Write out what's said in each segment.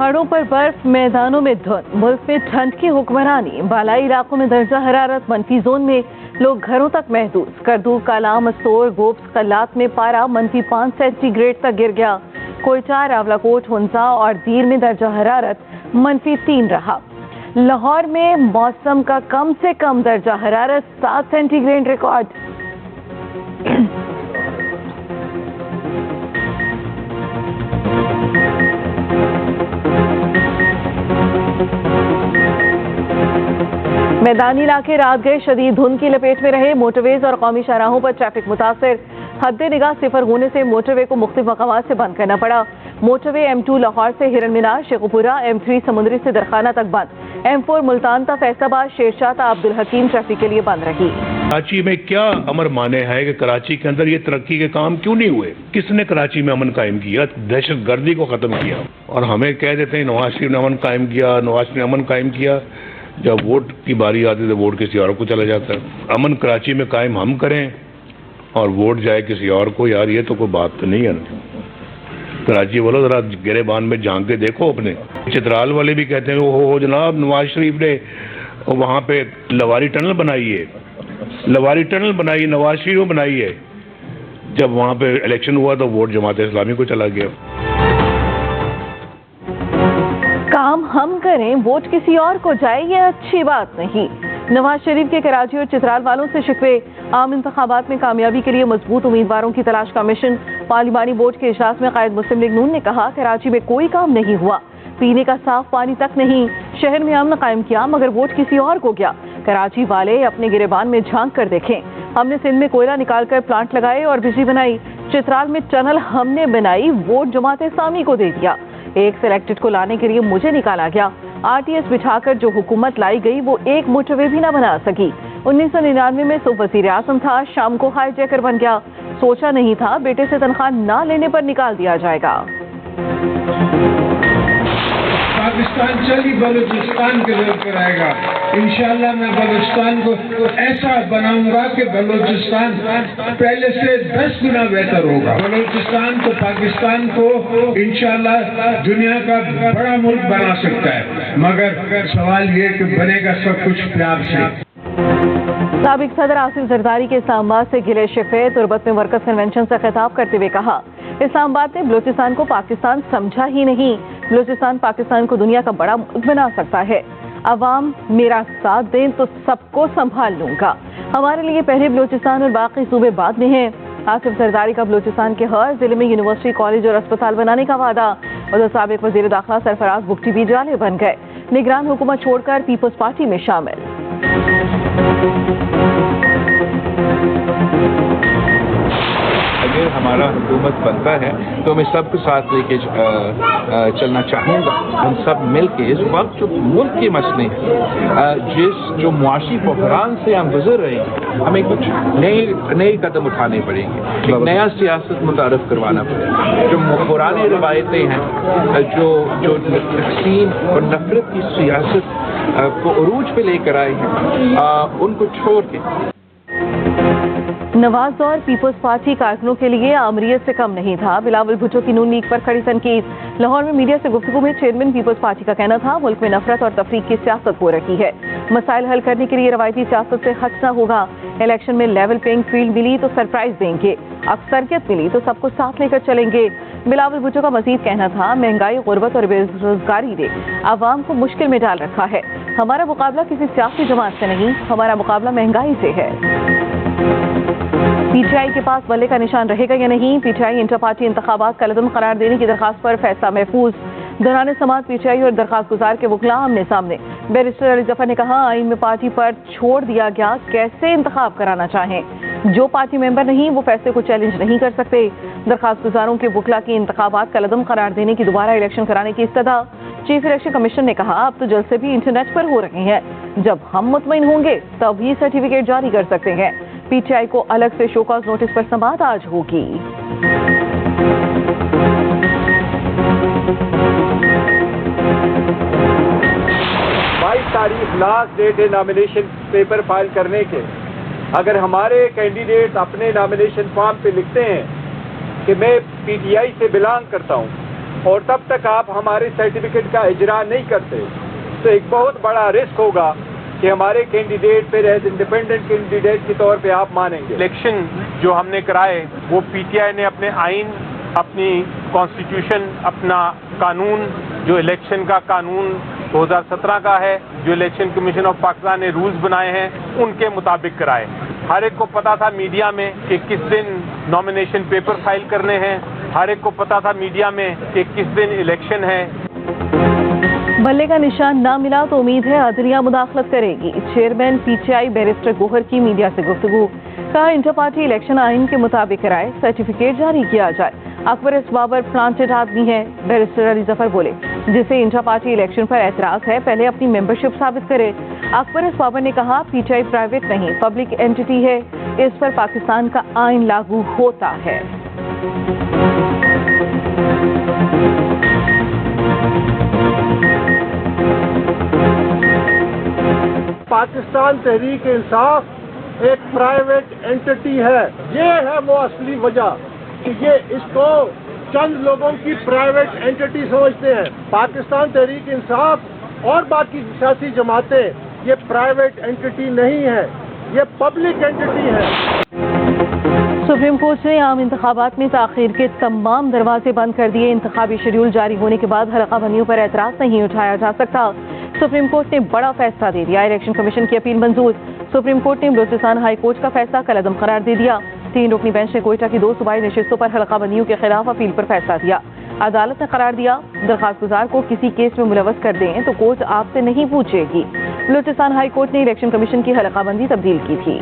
पहाड़ों पर बर्फ, मैदानों में धुंध, मुल्क में ठंड की हुक्मरानी। बालाई इलाकों में दर्जा हरारत -, जोन में, लोग घरों तक महदूद। करदूक, काला, मस्तूर, गोब्स, कल्लात में पारा -5 सेंटीग्रेड तक गिर गया। कोयटा, रावलाकोट, हुंसा और दीर में दर्जा हरारत -3 रहा। लाहौर में मौसम का कम से कम दर्जा हरारत 7 सेंटीग्रेड रिकॉर्ड। मैदानी इलाके रात गए शदीद धुंध की लपेट में रहे। मोटरवेज और कौमी शाहराहों पर ट्रैफिक मुतासिर। हद निगाह 0 होने से मोटरवे को मुख्तलिफ मकामात से बंद करना पड़ा। मोटरवे M2 लाहौर से हिरन मीनार, शेखुपुरा, M3 समुंदरी से दरखाना तक बंद। M4 मुल्तान ता फैसलाबाद, शेरशाह ता अब्दुल हकीम ट्रैफिक के लिए बंद रही। कराची में क्या अमर माने है कि कराची के अंदर ये तरक्की के काम क्यों नहीं हुए? किसने कराची में अमन कायम किया, दहशत गर्दी को खत्म किया? और हमें कह देते हैं नवाज शरीफ ने अमन कायम किया, नवाज शरीफ ने अमन कायम किया। जब वोट की बारी आती है तो वोट किसी और को चला जाता है। अमन कराची में कायम हम करें और वोट जाए किसी और को, यार ये तो कोई बात तो नहीं है ना। कराची वालों जरा गिरेबान में झांक के देखो अपने। चित्राल वाले भी कहते हैं हो जनाब नवाज शरीफ ने वहाँ पे लवारी टनल बनाई है, लवारी टनल बनाई, नवाज शरीफ ने बनाई है। जब वहाँ पे इलेक्शन हुआ तो वोट जमात इस्लामी को चला गया। काम हम करें, वोट किसी और को जाए, ये अच्छी बात नहीं। नवाज शरीफ के कराची और चित्राल वालों से शिकवे। आम इंतखाबात में कामयाबी के लिए मजबूत उम्मीदवारों की तलाश का मिशन। पार्लिमानी बोर्ड के इजलास में कायद मुस्लिम लीग नून ने कहा कराची में कोई काम नहीं हुआ, पीने का साफ पानी तक नहीं। शहर में अमन कायम किया मगर वोट किसी और को गया। कराची वाले अपने गिरेबान में झांक कर देखें। हमने सिंध में कोयला निकालकर प्लांट लगाए और बिजली बनाई। चित्राल में टनल हमने बनाई, वोट जमात इस्लामी को दे दिया। एक सिलेक्टेड को लाने के लिए मुझे निकाला गया। RTS बिठाकर जो हुकूमत लाई गई वो एक मोटरवे भी ना बना सकी। 1999 में सुब वजीर आजम था, शाम को हाईजैकर बन गया। सोचा नहीं था बेटे से तनख्वाह ना लेने पर निकाल दिया जाएगा। पाकिस्तान चली बलूचिस्तान के दौर पर आएगा। इंशाअल्लाह मैं बलूचिस्तान को ऐसा बनाऊंगा कि बलूचिस्तान पहले से 10 गुना बेहतर होगा। बलूचिस्तान तो पाकिस्तान को इंशाअल्लाह दुनिया का बड़ा मुल्क बना सकता है, मगर सवाल ये कि बनेगा सब कुछ प्यार से। साबिक सदर आसिफ जरदारी के इस्लामाबाद से गिले शिकवे। तुर्बत में वर्कर्स कन्वेंशन से खिताब करते हुए कहा इस्लामाबाद ने बलूचिस्तान को पाकिस्तान समझा ही नहीं। बलूचिस्तान पाकिस्तान को दुनिया का बड़ा मुल्क बना सकता है। अवाम मेरा साथ दें तो सबको संभाल लूंगा। हमारे लिए पहले बलूचिस्तान और बाकी सूबे बाद में हैं। आसिफ जरदारी का बलूचिस्तान के हर जिले में यूनिवर्सिटी, कॉलेज और अस्पताल बनाने का वादा। उधर साबिक वजीर दाखिला सरफराज बुगटी भी जाले बन गए। निगरान हुकूमत छोड़कर पीपल्स पार्टी में शामिल। अगर हमारा हुकूमत बनता है तो मैं सबको साथ लेके चलना चाहूँगा। हम सब मिल के इस वक्त जो मुल्क के मसले हैं, जो मुआशी बहरान से हम गुजर रहे हैं, हमें कुछ नए कदम उठाने पड़ेंगे। एक नया सियासत मुतारफ करवाना पड़ेगा। जो पुरानी रवायतें हैं, जो तकसीम और नफरत की सियासत को अरूज पे लेकर आए हैं, उनको छोड़ के। नवाज और पीपल्स पार्टी कारकुनों के लिए आमरीत से कम नहीं था। बिलावल भुट्टो की नून लीग पर खड़ी तनकीद। लाहौर में मीडिया से गुफ्तगू में चेयरमैन पीपल्स पार्टी का कहना था मुल्क में नफरत और तफरीक की सियासत हो रही है। मसाइल हल करने के लिए रवायती सियासत से हटना होगा। इलेक्शन में लेवल प्लेइंग फील्ड मिली तो सरप्राइज देंगे, अक्सरियत मिली तो सबको साथ लेकर चलेंगे। बिलावल भुट्टो का मजीद कहना था महंगाई, गुर्बत और बेरोजगारी ने आवाम को मुश्किल में डाल रखा है। हमारा मुकाबला किसी सियासी जमात से नहीं, हमारा मुकाबला महंगाई से है। PTI के पास बल्ले का निशान रहेगा या नहीं? PTI इंटर पार्टी इंतखाबात का लदम करार देने की दरखास्त पर फैसला महफूज। दौरान समात PTI और दरखास्त गुजार के वकला आमने सामने। बैरिस्टर अली जफर ने कहा आइन में पार्टी पर छोड़ दिया गया कैसे इंतखाब कराना चाहें। जो पार्टी मेंबर नहीं वो फैसले को चैलेंज नहीं कर सकते। दरखास्त गुजारों के वकला की इंतखाबात का लदम करार देने की दोबारा इलेक्शन कराने की इस्तदा। चीफ इलेक्शन कमीशन ने कहा अब तो जलसे भी इंटरनेट पर हो रहे हैं, जब हम मुतमईन होंगे तभी सर्टिफिकेट जारी कर सकते हैं। PTI को अलग से शोकॉज नोटिस पर समाअत आज होगी। 22 तारीख लास्ट डेट है नॉमिनेशन पेपर फाइल करने के। अगर हमारे कैंडिडेट अपने नॉमिनेशन फॉर्म पे लिखते हैं कि मैं PTI से बिलोंग करता हूँ, اور تب تک آپ ہمارے سرٹیفکیٹ کا اجرا نہیں کرتے تو ایک بہت بڑا رسک ہوگا کہ ہمارے کینڈیڈیٹ پھر ایز انڈیپینڈنٹ کینڈیڈیٹ کے طور پہ آپ مانیں گے. الیکشن جو ہم نے کرائے وہ پی ٹی آئی نے اپنے آئین، اپنی کانسٹیٹیوشن، اپنا قانون جو الیکشن کا قانون 2017 کا ہے، جو الیکشن کمیشن آف پاکستان نے رولز بنائے ہیں، ان کے مطابق کرائے. ہر ایک کو پتا تھا میڈیا میں کہ کس دن نامینیشن پیپر فائل کرنے ہیں، ہر ایک کو پتا تھا میڈیا میں کہ کس دن الیکشن ہے. بلے کا نشان نہ ملا تو امید ہے عدلیہ مداخلت کرے گی. Chairman P T I barrister Gohar کی میڈیا سے گفتگو. کہا انٹر پارٹی الیکشن آئین کے مطابق کرائے، سرٹیفکیٹ جاری کیا جائے. اکبر اس بابر پلانٹڈ آدمی ہے. بیرسٹر علی ظفر بولے جسے انٹر پارٹی الیکشن پر اعتراض ہے پہلے اپنی ممبرشپ ثابت کرے. اکبر اس بابر نے کہا پی ٹی آئی پرائیویٹ نہیں، پبلک اینٹی ہے، اس پر پاکستان کا آئین لاگو ہوتا ہے. پاکستان تحریک انصاف ایک پرائیویٹ اینٹی ہے. یہ ہے وہ اصلی وجہ کہ یہ اس کو چند لوگوں کی پرائیویٹ اینٹی سمجھتے ہیں. پاکستان تحریک انصاف اور باقی سیاسی جماعتیں یہ پرائیویٹ اینٹی نہیں ہے، یہ پبلک اینٹی ہے. سپریم کورٹ نے عام انتخابات میں تاخیر کے تمام دروازے بند کر دیے. انتخابی شیڈول جاری ہونے کے بعد حلقہ بندیوں پر اعتراض نہیں اٹھایا جا سکتا. سپریم کورٹ نے بڑا فیصلہ دے دیا. الیکشن کمیشن کی اپیل منظور. سپریم کورٹ نے بلوچستان ہائی کورٹ کا فیصلہ کالعدم قرار دے دیا. 3 رکنی بینچ نے کوئٹہ کی 2 صوبائی نشستوں پر حلقہ بندیوں کے خلاف اپیل پر فیصلہ دیا. عدالت نے قرار دیا درخواست گزار کو کسی کیس میں ملوث کر دیں تو کورٹ آپ سے نہیں پوچھے گی. بلوچستان ہائی کورٹ نے الیکشن کمیشن کی حلقہ بندی تبدیل کی تھی.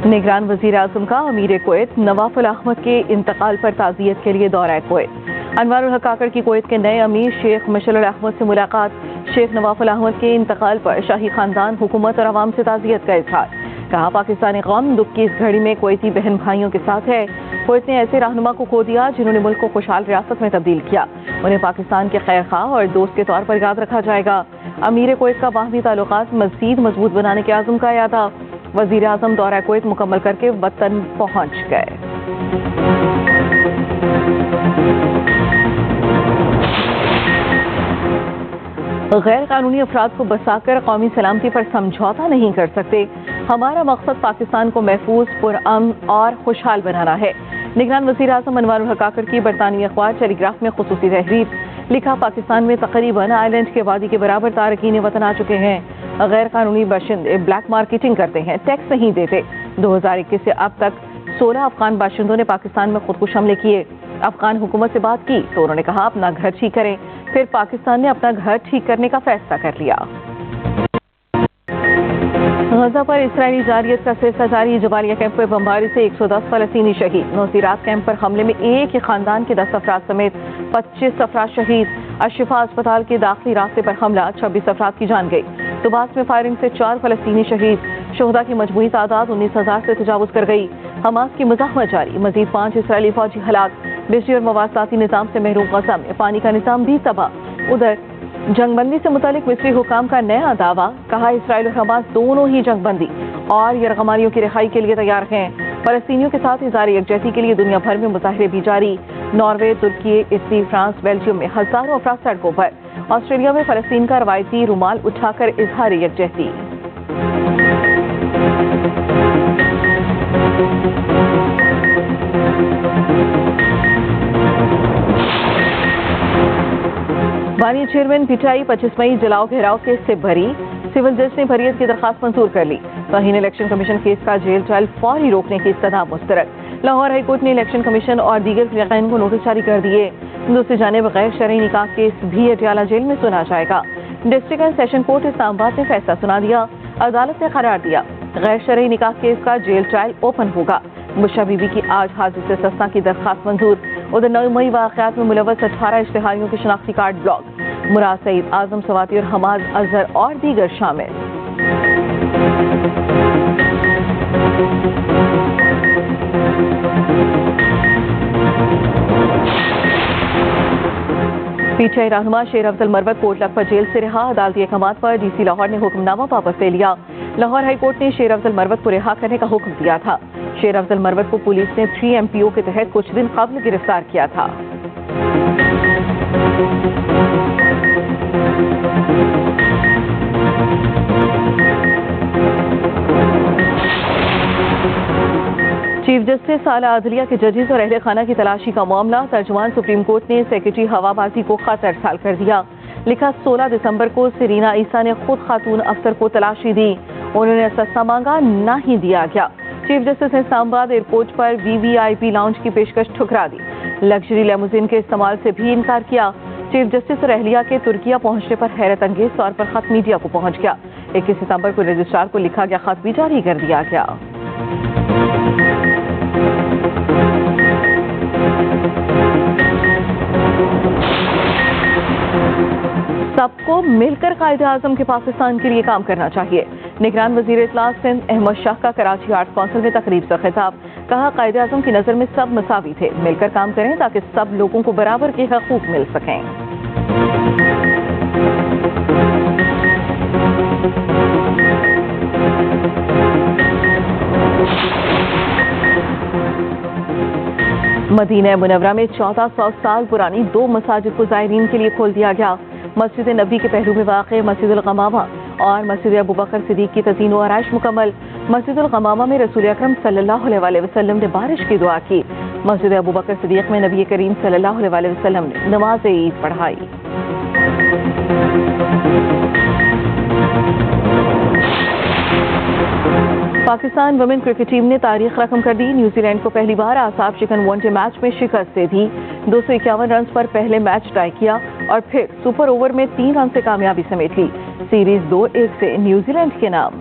نگران وزیر اعظم کا امیر کویت نواف الاحمد کے انتقال پر تعزیت کے لیے دورہ کویت. انوار الحق کاکڑ کی کویت کے نئے امیر شیخ مشعل الاحمد سے ملاقات. شیخ نواف الاحمد کے انتقال پر شاہی خاندان، حکومت اور عوام سے تعزیت کا اظہار. کہا پاکستانی قوم دکھ کی اس گھڑی میں کویتی بہن بھائیوں کے ساتھ ہے. کویت نے ایسے رہنما کو کھو دیا جنہوں نے ملک کو خوشحال ریاست میں تبدیل کیا. انہیں پاکستان کے خیر خواہ اور دوست کے طور پر یاد رکھا جائے گا. امیر کویت کا باہمی تعلقات مزید مضبوط بنانے کے عزم کا اعادہ. وزیر اعظم دورہ کویت مکمل کر کے وطن پہنچ گئے. غیر قانونی افراد کو بسا کر قومی سلامتی پر سمجھوتا نہیں کر سکتے. ہمارا مقصد پاکستان کو محفوظ، پرامن اور خوشحال بنانا ہے. نگران وزیر اعظم انوار الحق کاکڑ کی برطانوی اخبار ٹیلی گراف میں خصوصی تحریر. لکھا پاکستان میں تقریباً آئرلینڈ کے آبادی کے برابر تارکین وطن آ چکے ہیں. غیر قانونی باشندے بلیک مارکیٹنگ کرتے ہیں، ٹیکس نہیں دیتے. 2021 سے اب تک 16 افغان باشندوں نے پاکستان میں خودکش حملے کیے. افغان حکومت سے بات کی تو انہوں نے کہا اپنا گھر ٹھیک کریں. پھر پاکستان نے اپنا گھر ٹھیک کرنے کا فیصلہ کر لیا. غزہ پر اسرائیلی جارحیت کا سلسلہ جاری. جبالیہ کیمپ پر بمباری سے 110 فلسطینی شہید. نوزیرات کیمپ پر حملے میں ایک ہی خاندان کے 10 افراد سمیت 25 افراد شہید. الشفا اسپتال کے داخلی راستے پر حملہ، 26 افراد کی جان گئی. طباس میں فائرنگ سے 4 فلسطینی شہید. شہداء کی مجموعی تعداد 19,000 سے تجاوز کر گئی. حماس کی مزاحمت جاری. مزید 5 اسرائیلی فوجی ہلاک. بجلی اور مواصلاتی نظام سے محروم غزہ میں پانی کا نظام بھی تباہ. ادھر جنگ بندی سے متعلق مصری حکام کا نیا دعویٰ. کہا اسرائیل اور حماس دونوں ہی جنگ بندی اور یرغمالیوں کی رہائی کے لیے تیار ہیں. فلسطینیوں کے ساتھ اظہار یکجہتی کے لیے دنیا بھر میں مظاہرے بھی جاری. ناروے، ترکی، اٹلی، فرانس، بیلجیم میں ہزاروں افراد سڑکوں پر. آسٹریلیا میں فلسطین کا روایتی رومال اٹھا کر اظہار یکجہتی. بانی چیئرمین پی ٹی آئی 25 مئی جلاؤ گھیراؤ کیس سے بری. سول جج نے بریت کی درخواست منظور کر لی. توہین الیکشن کمیشن کیس کا جیل ٹرائل فوری روکنے کی استدعا مسترد. لاہور ہائی کورٹ نے الیکشن کمیشن اور دیگر فریقین کو نوٹس جاری کر دیے. دوسری جانب غیر شرعی نکاح کیس بھی اٹیالہ جیل میں سنا جائے گا. ڈسٹرکٹ اینڈ سیشن کورٹ اسلام آباد نے فیصلہ سنا دیا. عدالت نے قرار دیا غیر شرعی نکاح کیس کا جیل ٹرائل اوپن ہوگا. بشرا بی بی کی آج حاضر سے سسنا کی درخواست منظور. ادھر 9 مئی واقعات میں ملوث 18 اشتہاریوں کے شناختی کارڈ بلاک. مراد سعید، اعظم سواتی اور حماد اظہر اور دیگر شامل. पीटीआई रहनुमा शेर अफजल मरवत कोट लखपत जेल से रिहा। अदालती अहकामात पर डीसी लाहौर ने हुक्मनामा वापस ले लिया। लाहौर हाई कोर्ट ने शेर अफजल मरवत को रिहा करने का हुक्म दिया था। शेर अफजल मरवत को पुलिस ने 3MPO के तहत कुछ दिन कबल गिरफ्तार किया था। चीफ जस्टिस आला अदलिया के जजेस और अहले खाना की तलाशी का मामला। तर्जुमान सुप्रीम कोर्ट ने सेक्रेटरी हवाबाजी को खत अरसाल कर दिया। लिखा 16 दिसंबर को सरीना ईसा ने खुद खातून अफसर को तलाशी दी, उन्होंने सस्ता मांगा, ना ही दिया गया। चीफ जस्टिस ने इस्लामाबाद एयरपोर्ट पर VVIP लाउंज की पेशकश ठुकरा दी। लग्जरी लेमुजिन के इस्तेमाल से भी इनकार किया। चीफ जस्टिस और अहलिया के तुर्किया पहुंचने पर हैरत अंगेज तौर पर खत मीडिया को पहुंच गया। 21 सितंबर को रजिस्ट्रार को लिखा गया खत भी जारी कर दिया गया। सबको मिलकर कायदे आजम के पाकिस्तान के लिए काम करना चाहिए। निगरान वजीर इत्तलात सिंध अहमद शाह का कराची आर्ट्स काउंसिल में तकरीब से खिताब। कहा कायदे आजम की नज़र में सब मसावी थे, मिलकर काम करें ताकि सब लोगों को बराबर के हकूक मिल सकें। मदीना मुनव्वरा में 1400 साल पुरानी 2 मसाजिद को ज़ायरीन के लिए खोल दिया गया। मस्जिद नबी के पहलू में वाक़ मस्जिदुल गमामा और मस्जिद अबू बकर सिद्दीक़ की तज़ीन व आराइश मुकम्मल। मस्जिदुल गमामा में रसूल अकरम सल्लल्लाहु अलैहि वसल्लम ने बारिश की दुआ की। मस्जिद अबू बकर सिद्दीक़ में नबी करीम सल्लल्लाहु अलैहि वसल्लम ने नमाज ईद पढ़ाई। पाकिस्तान वुमेन क्रिकेट टीम ने तारीख रकम कर दी। न्यूजीलैंड को पहली बार आसाब शिकन वनडे मैच में शिकस्त दे दी। 251 रन पर पहले मैच टाई किया और फिर सुपर ओवर में 3 रन से कामयाबी समेट ली। सीरीज 2-1 से न्यूजीलैंड के नाम।